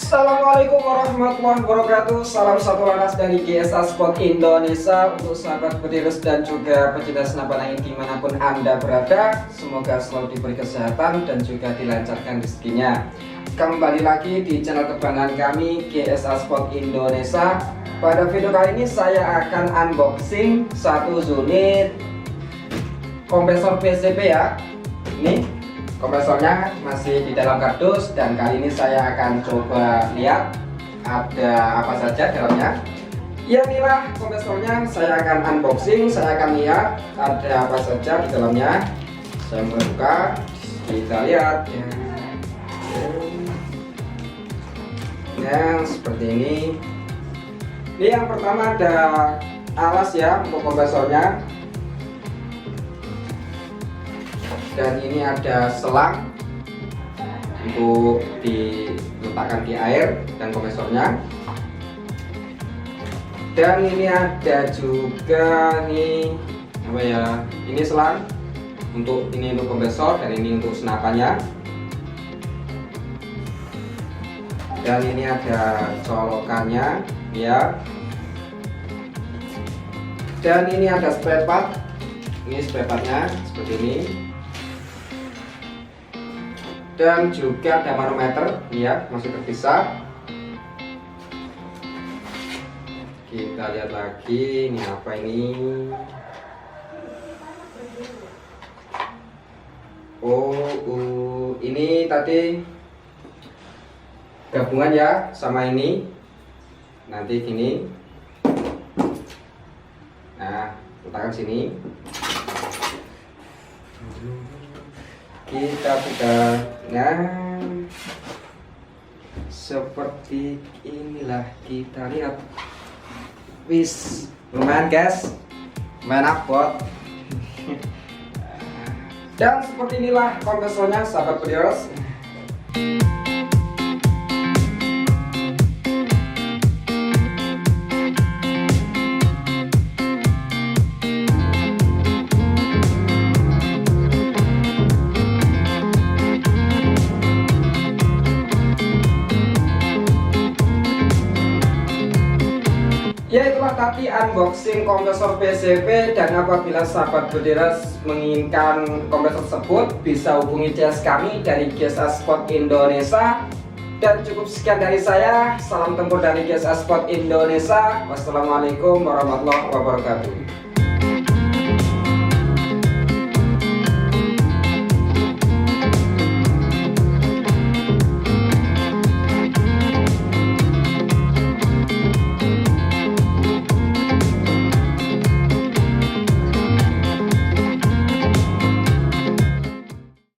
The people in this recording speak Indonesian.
Assalamualaikum warahmatullahi wabarakatuh. Salam satu laras dari GSA Sport Indonesia untuk sahabat petirus dan juga pecinta senapan angin dimanapun Anda berada. Semoga selalu diberi kesehatan dan juga dilancarkan rezekinya. Kembali lagi di channel kebanggaan kami GSA Sport Indonesia. Pada video kali ini saya akan unboxing satu unit kompresor PCP ya. Ini kompresornya masih di dalam kardus dan kali ini saya akan coba lihat ada apa saja dalamnya. Ya, inilah kompresornya, saya akan unboxing, saya akan lihat ada apa saja di dalamnya. Saya membuka, kita lihat ya. Yang seperti ini. Ini yang pertama ada alas ya untuk kompresornya. Dan ini ada selang untuk diletakkan di air dan kompresornya. Dan ini ada juga nih apa ya? Ini selang untuk kompresor dan ini untuk senapannya. Dan ini ada colokannya ya. Dan ini ada spare part. Ini spare partnya seperti ini. Dan juga ada manometer ya, masih terpisah. Kita lihat lagi, ini apa ini? Ini tadi gabungan ya sama ini. Nanti gini. Nah, letakkan sini. Kita buka. Nah, seperti inilah, kita lihat. Wis, lumayan guys, lumayan abot. Dan seperti inilah kompresornya sahabat petirus. Ya, itulah tadi unboxing kompresor PCP. Dan apabila sahabat petirus menginginkan kompresor tersebut, bisa hubungi CS kami dari GSA Sport Indonesia. Dan cukup sekian dari saya. Salam tempur dari GSA Sport Indonesia. Wassalamualaikum warahmatullahi wabarakatuh.